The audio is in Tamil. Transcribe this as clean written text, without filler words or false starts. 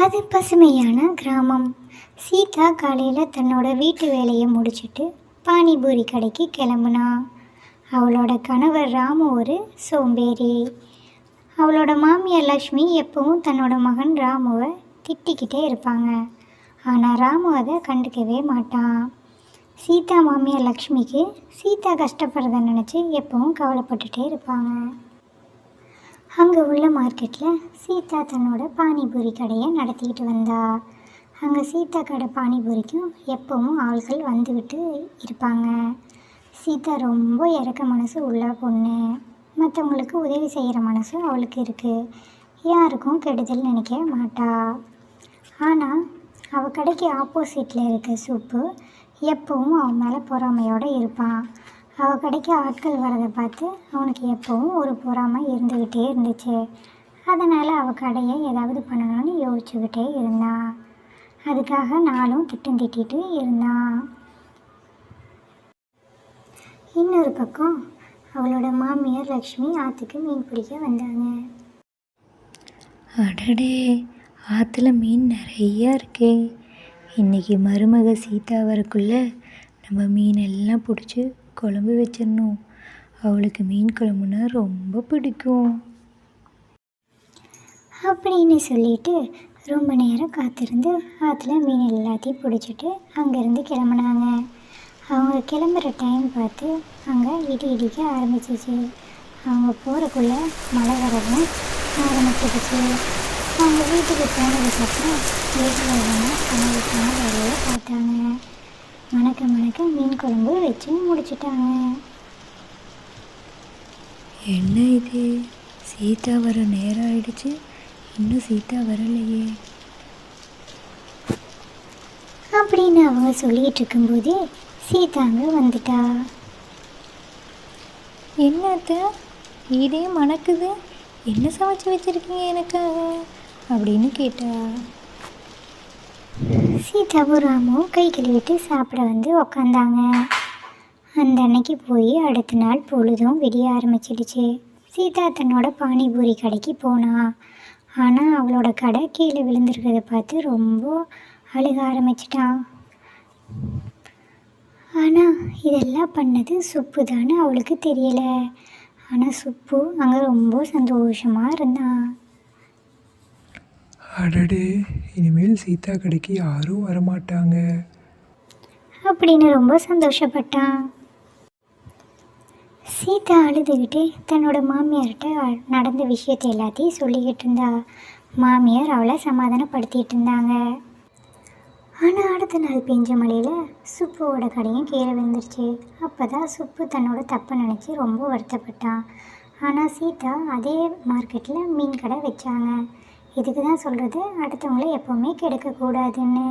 அது பசுமையான கிராமம். சீதா காலையில் தன்னோட வீட்டு வேலையை முடிச்சுட்டு பானிபூரி கடைக்கு கிளம்புனா. அவளோட கணவர் ராமு ஒரு சோம்பேறி. அவளோட மாமியார் லக்ஷ்மி எப்பவும் தன்னோட மகன் ராமுவை திட்டிக்கிட்டே இருப்பாங்க. ஆனால் ராமு அதை கண்டுக்கவே மாட்டான். சீதா மாமியார் லக்ஷ்மிக்கு சீதா கஷ்டப்படுறத நினச்சி எப்பவும் கவலைப்பட்டுட்டே இருப்பாங்க. அங்கே உள்ள மார்க்கெட்டில் சீதா தன்னோட பானிபூரி கடையை நடத்திக்கிட்டு வந்தா. அங்கே சீதா கடை பானிபூரிக்கும் எப்பவும் ஆள்கள் வந்துக்கிட்டு இருப்பாங்க. சீதா ரொம்ப இறக்க மனசு உள்ள பொண்ணு. மற்றவங்களுக்கு உதவி செய்கிற மனசும் அவளுக்கு இருக்குது. யாருக்கும் கெடுதல் நினைக்க மாட்டா. ஆனால் அவள் கடைக்கு ஆப்போசிட்டில் இருக்க சுப்பு எப்பவும் அவன் மேலே பொறாமையோடு இருப்பான். அவள் கடைக்கு ஆட்கள் வரதை பார்த்து அவனுக்கு எப்பவும் ஒரு பொறாமை இருந்துக்கிட்டே இருந்துச்சு. அதனால் அவள் கடையை ஏதாவது பண்ணணும்னு யோசிச்சுக்கிட்டே இருந்தான். அதுக்காக நாளும் திட்டிட்டு இருந்தான். இன்னொரு பக்கம் அவளோட மாமியார் லக்ஷ்மி ஆற்றுக்கு மீன் பிடிக்க வந்தாங்க. அடடே, ஆற்றுல மீன் நிறையா இருக்கே. இன்றைக்கி மருமக சீதா வரக்குள்ளே நம்ம மீனெல்லாம் பிடிச்சி குழம்பு வச்சிடணும். அவளுக்கு மீன் குழம்புனா ரொம்ப பிடிக்கும் அப்படின்னு சொல்லிட்டு ரொம்ப நேரம் காத்திருந்து ஆற்றுல மீன் எல்லாத்தையும் பிடிச்சிட்டு அங்கேருந்து கிளம்புனாங்க. அவங்க கிளம்புற டைம் பார்த்து அங்கே இடிக்க ஆரம்பிச்சிச்சு. அவங்க போகிறக்குள்ளே மழை வரவும் ஆரம்பிச்சிடுச்சு. அவங்க வீட்டுக்கு போனதுக்கப்புறம் வீட்டில் கனவுக்கான வேலையை பார்த்தாங்க. மணக்க மீன் குழம்பு வச்சு முடிச்சிட்டாங்க. என்ன இது, சீதா வர நேரம் ஆயிடுச்சு, இன்னும் சீதா வரலையே அப்படின்னு அவங்க சொல்லிகிட்டு இருக்கும்போதே சீதாங்க வந்துட்டா. என்னத்த இதே மணக்குது, என்ன சமைச்சு வச்சுருக்கீங்க எனக்காக அப்படின்னு கேட்டா. சீதாவும் ராமும் கை கழுவிட்டு சாப்பிட வந்து உக்காந்தாங்க. அந்த அன்னைக்கு போய் அடுத்த நாள் பொழுதும் விடிய ஆரம்பிச்சிடுச்சு. சீதா தன்னோட பானிபூரி கடைக்கு போனா. ஆனால் அவளோட கடை கீழே விழுந்திருக்கிறத பார்த்து ரொம்ப அழுக ஆரம்பிச்சிட்டான். ஆனால் இதெல்லாம் பண்ணது சுப்பு தானே அவளுக்கு தெரியலை. ஆனால் சுப்பு அங்கே ரொம்ப சந்தோஷமாக இருந்தான். அடடே, இனிமேல் சீதா கடைக்கு யாரும் வரமாட்டாங்க அப்படின்னு ரொம்ப சந்தோஷப்பட்டான். சீதா அழுதுகிட்டே தன்னோட மாமியார்கிட்ட நடந்த விஷயத்தை எல்லாத்தையும் சொல்லிக்கிட்டு இருந்தா. மாமியார் அவளை சமாதானப்படுத்திகிட்டு இருந்தாங்க. ஆனால் அடுத்த நாள் பெஞ்ச மழையில் சுப்புவோட கடையும் கீழே விழுந்துருச்சு. அப்போ தான் சுப்பு தன்னோட தப்பை நினச்சி ரொம்ப வருத்தப்பட்டான். ஆனால் சீதா அதே மார்க்கெட்டில் மீன் கடை வச்சாங்க. இதுக்கு தான் சொல்கிறது, அடுத்தவங்கள எப்போவுமே கெடுக்கக்கூடாதுன்னு.